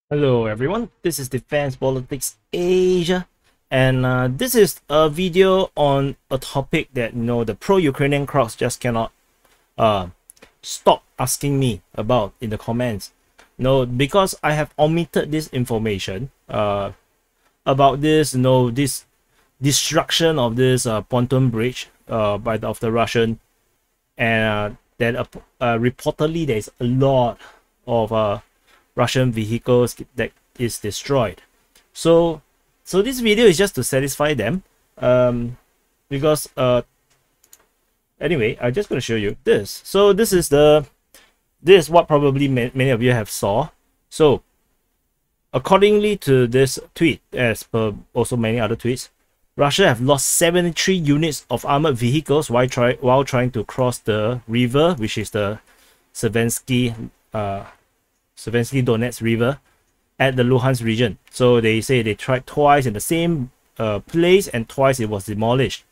Hello everyone, this is Defense Politics Asia, and this is a video on a topic that the pro-Ukrainian crowds just cannot stop asking me about in the comments. Because I have omitted this information about this this destruction of this pontoon bridge of the Russian, and that reportedly there is a lot of Russian vehicles that is destroyed. So this video is just to satisfy them, because anyway, I'm just going to show you this. So this is what probably many of you have saw. So accordingly to this tweet, as per also many other tweets, Russia have lost 73 units of armored vehicles while trying to cross the river, which is the Savensky Donetsk River at the Luhansk region. So they say they tried twice in the same place, and twice it was demolished.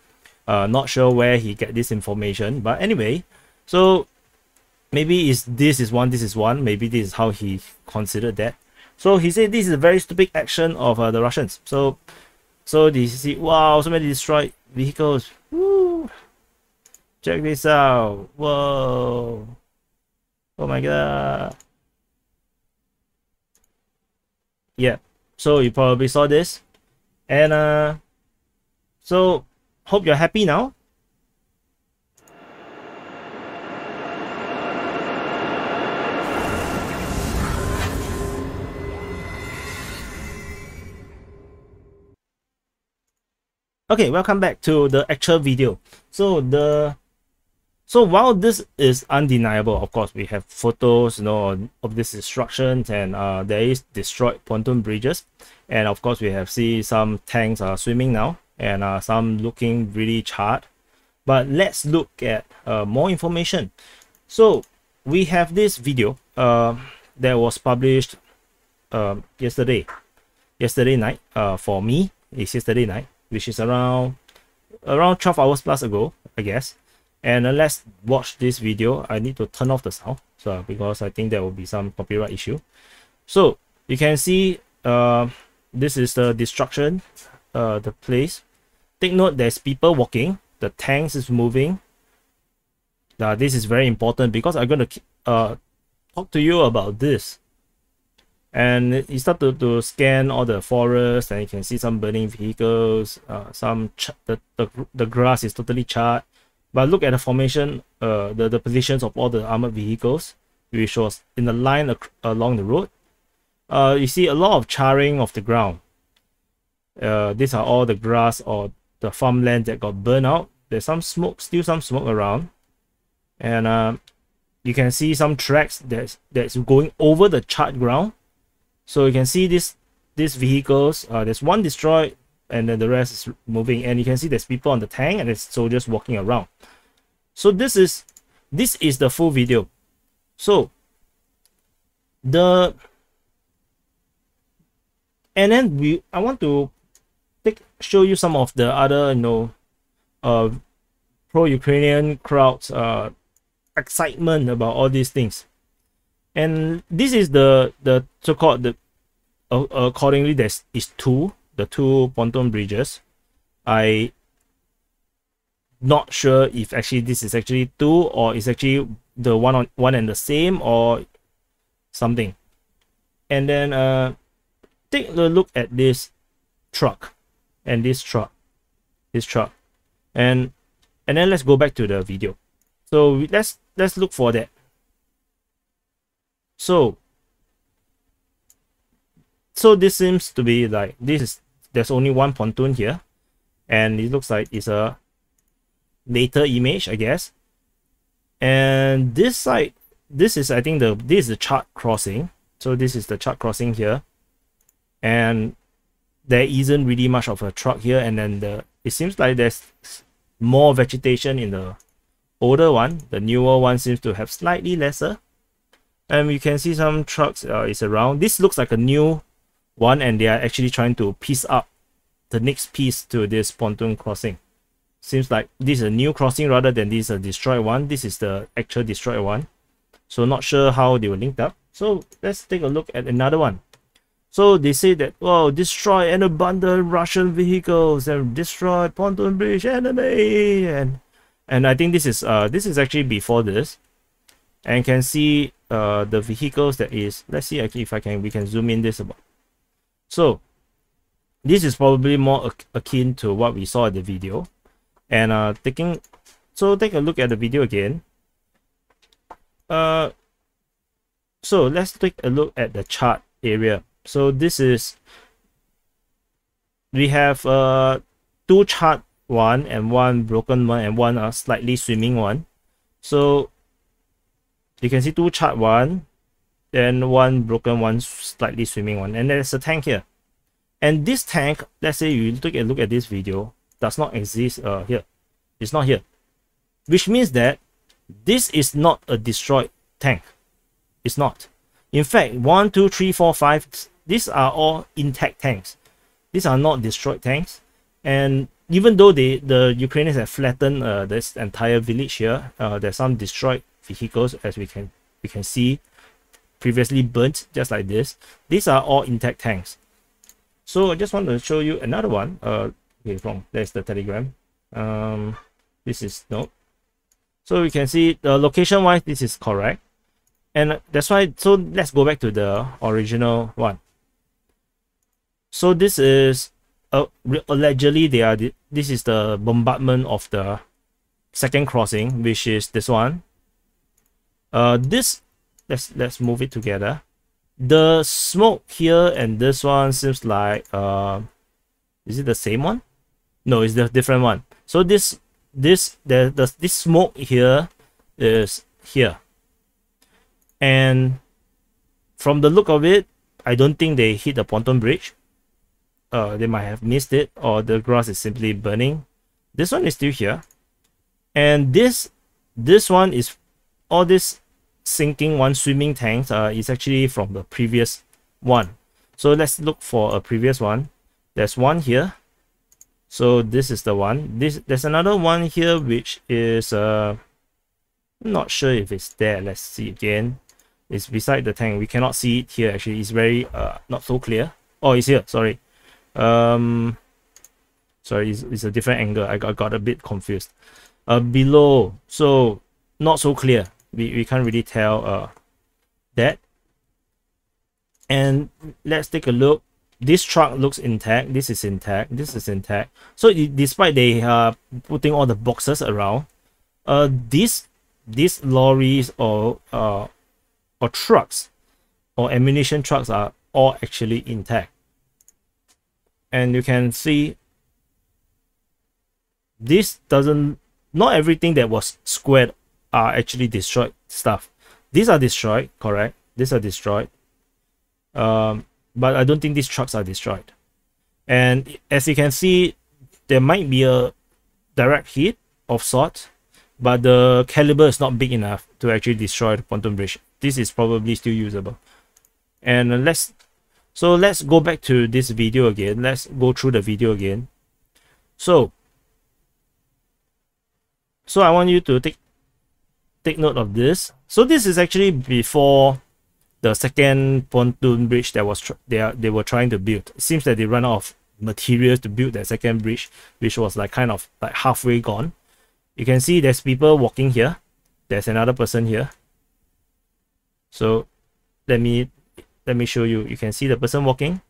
Not sure where he get this information, but anyway, so maybe this is one, maybe this is how he considered that. So he said this is a very stupid action of the Russians. So you see, wow, so many destroyed vehicles. Woo! Check this out. Whoa! Oh my god. Yeah, so you probably saw this, and so hope you're happy now. Okay, welcome back to the actual video. So while this is undeniable, of course, we have photos, of this destruction, and there is destroyed pontoon bridges, and of course we have seen some tanks swimming now, and some looking really charred. But let's look at more information. So we have this video that was published yesterday night. For me, it's yesterday night, which is around 12 hours plus ago, I guess. And let's watch this video. I need to turn off the sound, because I think there will be some copyright issue. So you can see this is the destruction, the place. Take note, there's people walking, the tanks is moving. This is very important because I'm going to talk to you about this. And you start to scan all the forest, and you can see some burning vehicles. The grass is totally charred. But look at the formation, the positions of all the armored vehicles, which was in the line along the road. You see a lot of charring of the ground. These are all the grass or the farmland that got burned out. There's some smoke, still some smoke around, and you can see some tracks that's going over the charred ground. So you can see these vehicles. There's one destroyed, and then the rest is moving, and you can see there's people on the tank, and there's soldiers walking around. So this is the full video. So and then I want to show you some of the other pro-Ukrainian crowds excitement about all these things. And this is the so-called accordingly the two pontoon bridges. I not sure if actually this is actually two, or is actually the one and the same, or something. And then take a look at this truck and this truck, and then let's go back to the video. So let's look for that. So this seems to be like there's only one pontoon here, and it looks like it's a later image, I guess. And this side, this is, I think, this is the chart crossing. So this is the chart crossing here, and there isn't really much of a truck here. And then it seems like there's more vegetation in the older one. The newer one seems to have slightly lesser, and you can see some trucks is around. This looks like a new one, and they are actually trying to piece up the next piece to this pontoon crossing. Seems like this is a new crossing rather than this is a destroyed one. This is the actual destroyed one. So not sure how they were linked up. So let's take a look at another one. So they say that, well, destroy an abundant Russian vehicles and destroy pontoon bridge enemy, and I think this is actually before this, and can see the vehicles that is. Let's see actually if we can zoom in this about. So this is probably more akin to what we saw in the video, and take a look at the video again. So let's take a look at the chart area. So this is, we have two chart one and one broken one and one slightly swimming one. So you can see two chart one, then one broken one, slightly swimming one, and there's a tank here. And this tank, let's say you take a look at this video, does not exist here. It's not here, which means that this is not a destroyed tank. It's not. In fact, 1, 2, 3, 4, 5, these are all intact tanks. These are not destroyed tanks. And even though the Ukrainians have flattened this entire village here, there's some destroyed vehicles, as we can see, previously burnt, just like this. These are all intact tanks. So I just want to show you another one. Okay, there's the telegram. This is no. So you can see the location wise, this is correct, and that's why. So let's go back to the original one. So this is allegedly this is the bombardment of the second crossing, which is this one. Let's move it together. The smoke here and this one seems like is it the same one? No, it's the different one. So this smoke here is here, and from the look of it, I don't think they hit the pontoon bridge. They might have missed it, or the grass is simply burning. This one is still here, and this one is all this sinking one swimming tanks is actually from the previous one. So let's look for a previous one. There's one here. So this is the one. There's another one here which is not sure if it's there. Let's see again. It's beside the tank. We cannot see it here actually. It's very not so clear. Oh, it's here. Sorry. Sorry, it's a different angle. I got a bit confused. Below, so not so clear. We can't really tell that. And let's take a look. This truck looks intact. This is intact. This is intact. So despite they putting all the boxes around, these lorries or trucks or ammunition trucks are all actually intact. And you can see this doesn't. Not everything that was squared are actually destroyed stuff. These are destroyed, correct? These are destroyed. But I don't think these trucks are destroyed. And as you can see, there might be a direct hit of sorts, but the caliber is not big enough to actually destroy the pontoon bridge. This is probably still usable. And let's go back to this video again. Let's go through the video again. So I want you to take note of this. So this is actually before the second pontoon bridge that was they were trying to build. It seems that they ran out of materials to build that second bridge, which was like kind of like halfway gone. You can see there's people walking here. There's another person here. So let me show you. You can see the person walking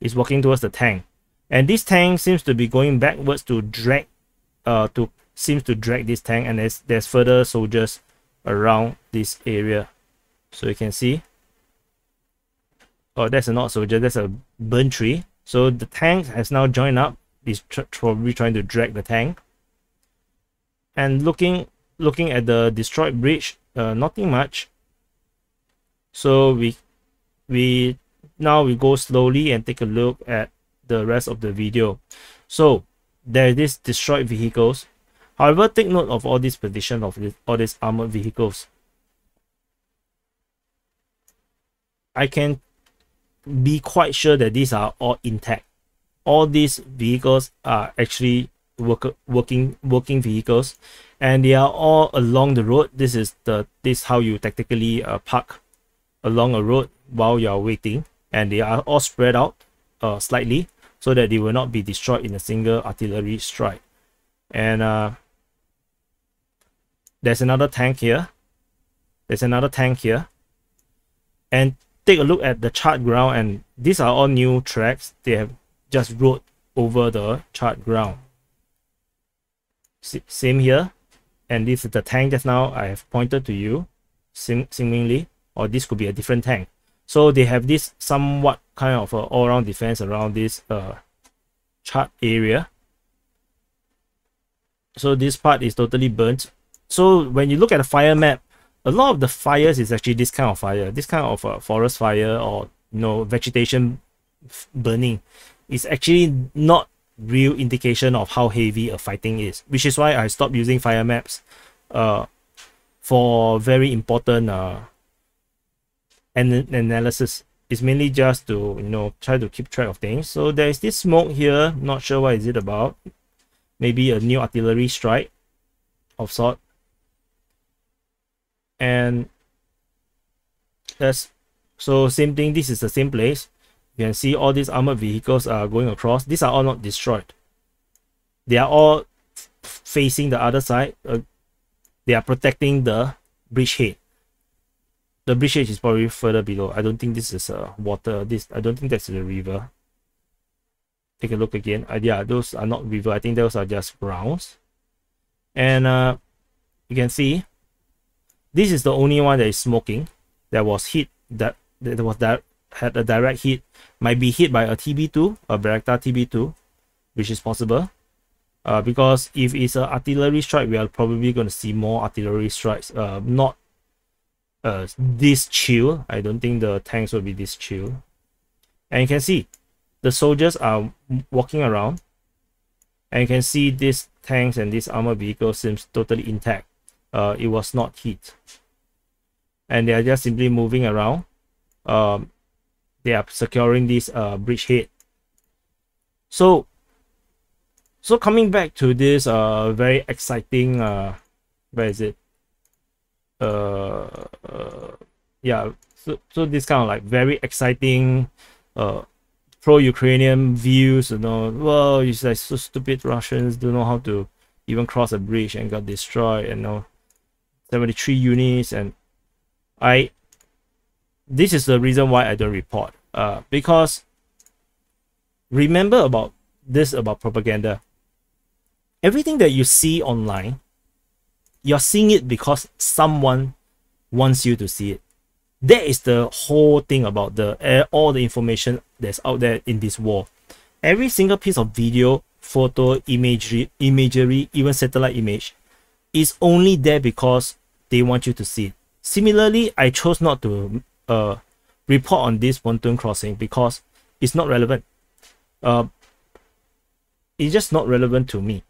is walking towards the tank, and this tank seems to be going backwards to drag this tank, and there's further soldiers around this area. So you can see, oh, that's not a soldier, that's a burnt tree. So the tank has now joined up. He's probably trying to drag the tank. And looking at the destroyed bridge, nothing much. So we go slowly and take a look at the rest of the video. So there is destroyed vehicles. However, take note of all these positions of all these armored vehicles. I can be quite sure that these are all intact. All these vehicles are actually working vehicles, and they are all along the road. This how you tactically park along a road while you are waiting. and they are all spread out slightly so that they will not be destroyed in a single artillery strike. And there's another tank here. There's another tank here. And take a look at the charred ground, and these are all new tracks. They have just rode over the charred ground. Same here. And this is the tank just now I have pointed to you, seemingly, or this could be a different tank. So they have this somewhat kind of all-around defense around this charred area. So this part is totally burnt. So when you look at the fire map, a lot of the fires is actually this kind of fire, this kind of forest fire, or vegetation burning. Is actually not real indication of how heavy a fighting is, which is why I stopped using fire maps for very important analysis. It's mainly just to try to keep track of things. So there is this smoke here, not sure what is it about. Maybe a new artillery strike of sort. And that's so same thing. This is the same place. You can see all these armored vehicles are going across. These are all not destroyed. They are all facing the other side. They are protecting the bridgehead. The bridgehead is probably further below. I don't think this is water. I don't think that's the river. Take a look again. Yeah, those are not river. I think those are just grounds. And you can see this is the only one that is smoking. That was hit. That had a direct hit. Might be hit by a TB2, a Bayraktar TB2, which is possible. Because if it's an artillery strike, we are probably going to see more artillery strikes. Not this chill. I don't think the tanks will be this chill. And you can see the soldiers are walking around, and you can see these tanks and this armored vehicle seems totally intact. It was not hit, and they are just simply moving around. They are securing this bridgehead. So coming back to this very exciting where is it? Yeah, so this kind of like very exciting pro-Ukrainian views, well, it's like so stupid, Russians don't know how to even cross a bridge and got destroyed, 73 units. And this is the reason why I don't report, because remember about propaganda. Everything that you see online, you're seeing it because someone wants you to see it. That is the whole thing about all the information that's out there in this war. Every single piece of video, photo, imagery, even satellite image is only there because they want you to see it. Similarly, I chose not to report on this pontoon crossing because it's not relevant. It's just not relevant to me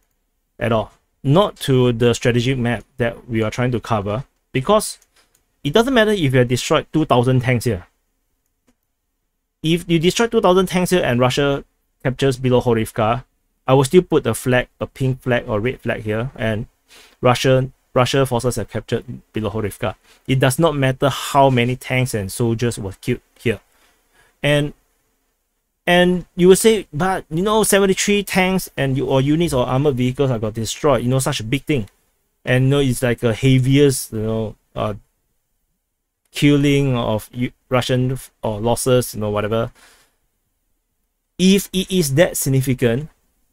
at all. Not to the strategic map that we are trying to cover, because it doesn't matter if you have destroyed 2,000 tanks here. If you destroy 2,000 tanks here and Russia captures Bilohorivka, I will still put a flag, a pink flag or red flag here, and Russia forces have captured Bilohorivka. It does not matter how many tanks and soldiers were killed here. And you will say, but 73 tanks and or units or armored vehicles have got destroyed, such a big thing. And it's like a heaviest, killing of Russian or losses, whatever. If it is that significant,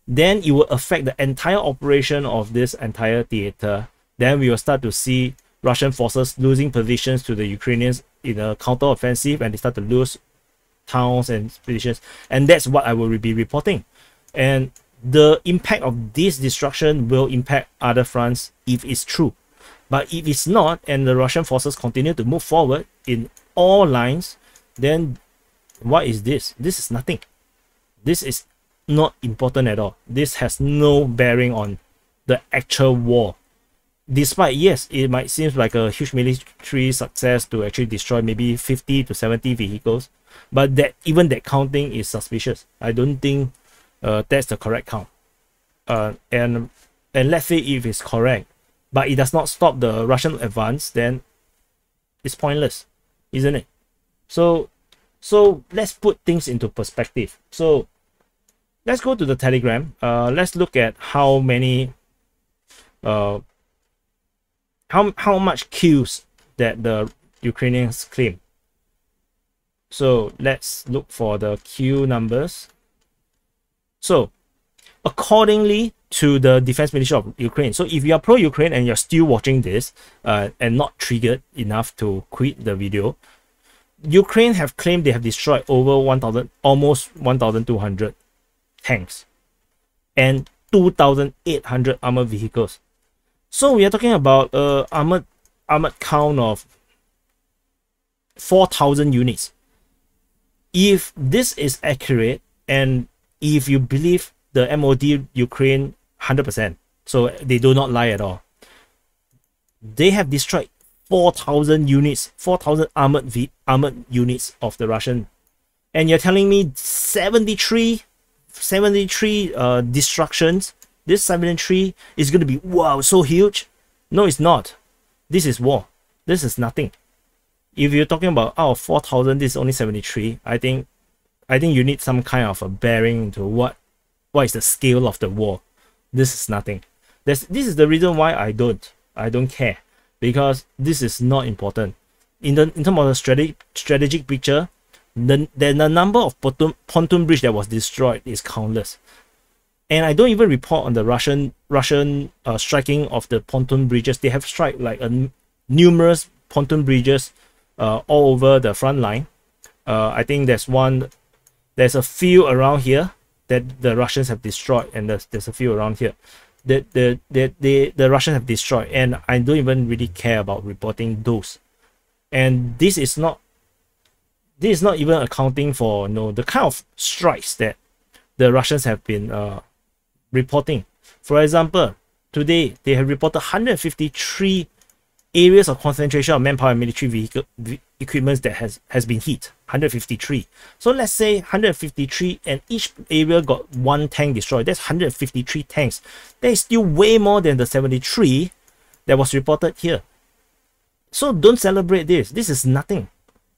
then it will affect the entire operation of this entire theater. Then we will start to see Russian forces losing positions to the Ukrainians in a counter-offensive, and they start to lose towns and positions, and that's what I will be reporting. And the impact of this destruction will impact other fronts if it's true. But if it's not, and the Russian forces continue to move forward in all lines, then what is this? This is nothing. This is not important at all. This has no bearing on the actual war. Despite, yes, it might seem like a huge military success to actually destroy maybe 50 to 70 vehicles, but even that counting is suspicious. I don't think that's the correct count. And let's say if it's correct, but it does not stop the Russian advance, then it's pointless, isn't it? So So let's put things into perspective. So let's go to the Telegram. Let's look at how many how much kills that the Ukrainians claim. So let's look for the kill numbers. So accordingly to the Defense Ministry of Ukraine, so if you are pro-Ukraine and you're still watching this and not triggered enough to quit the video, Ukraine have claimed they have destroyed over 1,000, almost 1,200 tanks and 2,800 armored vehicles. So we are talking about armored count of 4,000 units. If this is accurate, and if you believe the MOD Ukraine 100%, so they do not lie at all, they have destroyed 4,000 units, 4,000 armored units of the Russian, and you're telling me 73 destructions. This 73 is going to be, wow, so huge. No, it's not. This is war. This is nothing. If you're talking about out of 4,000, this is only 73. I think you need some kind of a bearing into what is the scale of the war. This is nothing. This is the reason why I don't care, because this is not important. In terms of the strategic picture, the number of pontoon bridge that was destroyed is countless. And I don't even report on the Russian striking of the pontoon bridges. They have struck like numerous pontoon bridges all over the front line. I think there's a few around here that the Russians have destroyed, and there's a few around here that the Russians have destroyed, and I don't even really care about reporting those. And this is not even accounting for the kind of strikes that the Russians have been reporting. For example, today they have reported 153 areas of concentration of manpower and military vehicle equipment that has been hit. 153. So let's say 153, and each area got one tank destroyed. That's 153 tanks. That is still way more than the 73 that was reported here. So don't celebrate this. This is nothing.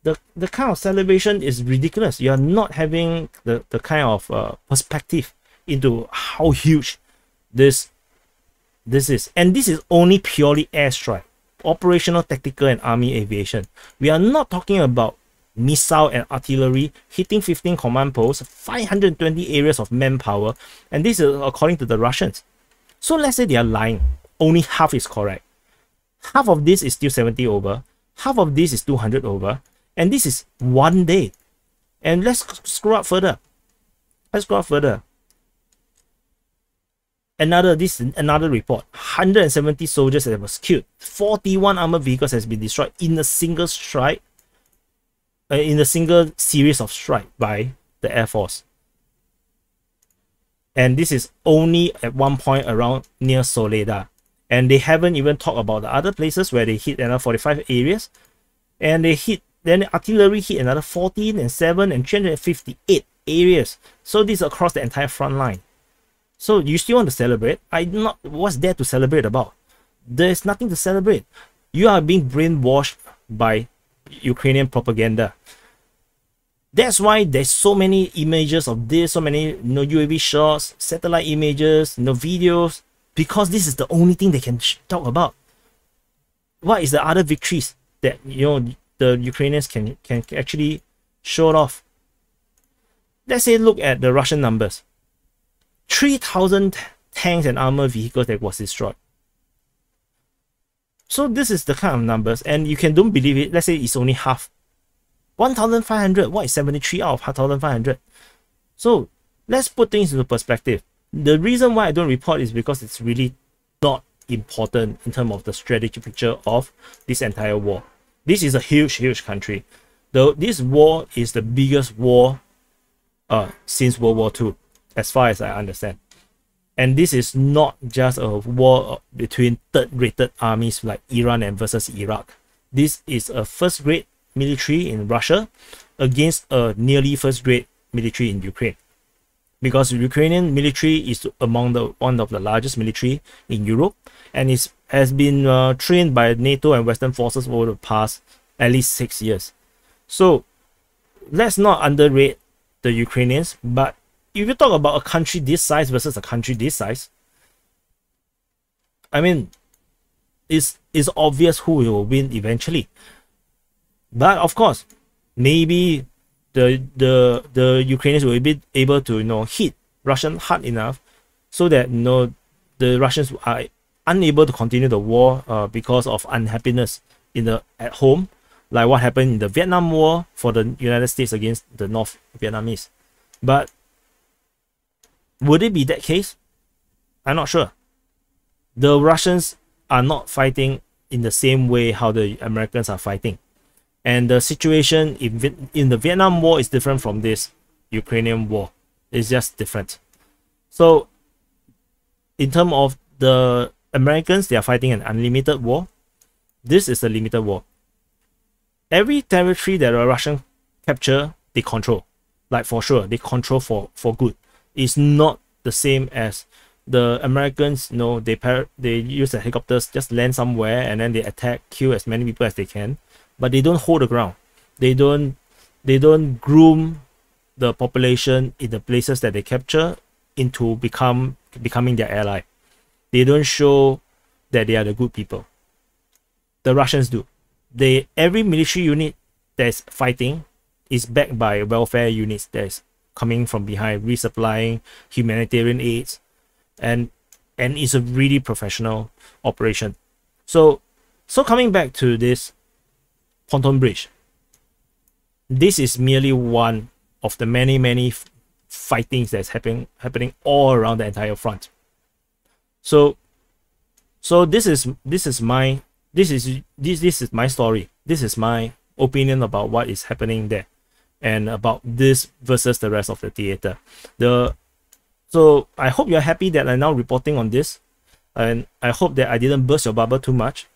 The kind of celebration is ridiculous. You are not having the kind of perspective into how huge this is. And this is only purely airstrike, operational, tactical, and army aviation. We are not talking about missile and artillery hitting 15 command posts, 520 areas of manpower, and this is according to the Russians. So let's say they are lying. Only half is correct. Half of this is still 70 over. Half of this is 200 over. And this is one day. And let's scroll up further. This is another report. 170 soldiers that was killed. 41 armored vehicles has been destroyed in a single strike, in a single series of strike by the Air Force. And this is only at one point around near Soledar. And they haven't even talked about the other places where they hit another 45 areas. And then the artillery hit another 14 and 7 and 358 areas. So this is across the entire front line. So you still want to celebrate? What's there to celebrate about? There's nothing to celebrate. You are being brainwashed by Ukrainian propaganda. That's why there's so many images of this, so many UAV shots, satellite images, videos, because this is the only thing they can talk about. What is the other victories that the Ukrainians can actually show it off? Let's say look at the Russian numbers. 3,000 tanks and armored vehicles that was destroyed. So this is the kind of numbers, and you don't believe it. Let's say it's only half. 1,500. What is 73 out of 1,500? So let's put things into perspective. The reason why I don't report is because it's really not important in terms of the strategic picture of this entire war. This is a huge country. This war is the biggest war since World War II, as far as I understand. And this is not just a war between third-rated armies like Iran and versus Iraq. This is a first-grade military in Russia against a nearly first-grade military in Ukraine. Because the Ukrainian military is among one of the largest military in Europe, and has been trained by NATO and Western forces over the past at least 6 years. So let's not underrate the Ukrainians, but if you talk about a country this size versus a country this size, I mean, it's obvious who will win eventually. But of course, maybe the Ukrainians will be able to, you know, hit Russian hard enough so that, you know, the Russians are unable to continue the war because of unhappiness at home, like what happened in the Vietnam War for the United States against the North Vietnamese. But would it be that case? I'm not sure. The Russians are not fighting in the same way how the Americans are fighting. And the situation in the Vietnam War is different from this Ukrainian war. It's just different. So in terms of the Americans, they are fighting an unlimited war. This is a limited war. Every territory that a Russian capture, they control. Like for sure, they control for good. It's not the same as the Americans, you know, they use the helicopters, just land somewhere and then they attack, kill as many people as they can. But they don't hold the ground. They don't groom the population in the places that they capture into becoming their ally. They don't show that they are the good people. The Russians do. Every military unit that's fighting is backed by welfare units that's coming from behind, resupplying humanitarian aids, and it's a really professional operation. So coming back to this pontoon bridge, this is merely one of the many fightings that's happening all around the entire front. So this is my story. This is my opinion about what is happening there, and about this versus the rest of the theater. So I hope you're happy that I'm now reporting on this, and I hope that I didn't burst your bubble too much.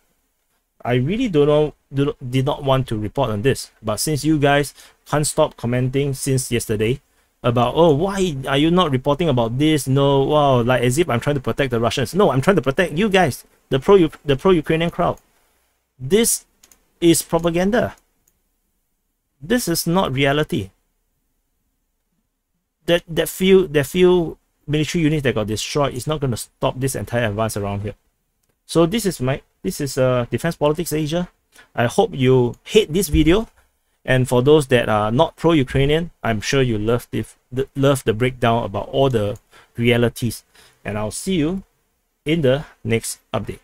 I really did not want to report on this, but since you guys can't stop commenting since yesterday about, oh, why are you not reporting about this? No, wow, like as if I'm trying to protect the Russians. No, I'm trying to protect you guys, the pro-Ukrainian crowd. This is propaganda. This is not reality. That few military units that got destroyed is not going to stop this entire advance around here. So this is Defense Politics Asia. I hope you hate this video, and for those that are not pro-Ukrainian, I'm sure you love the breakdown about all the realities. And I'll see you in the next update.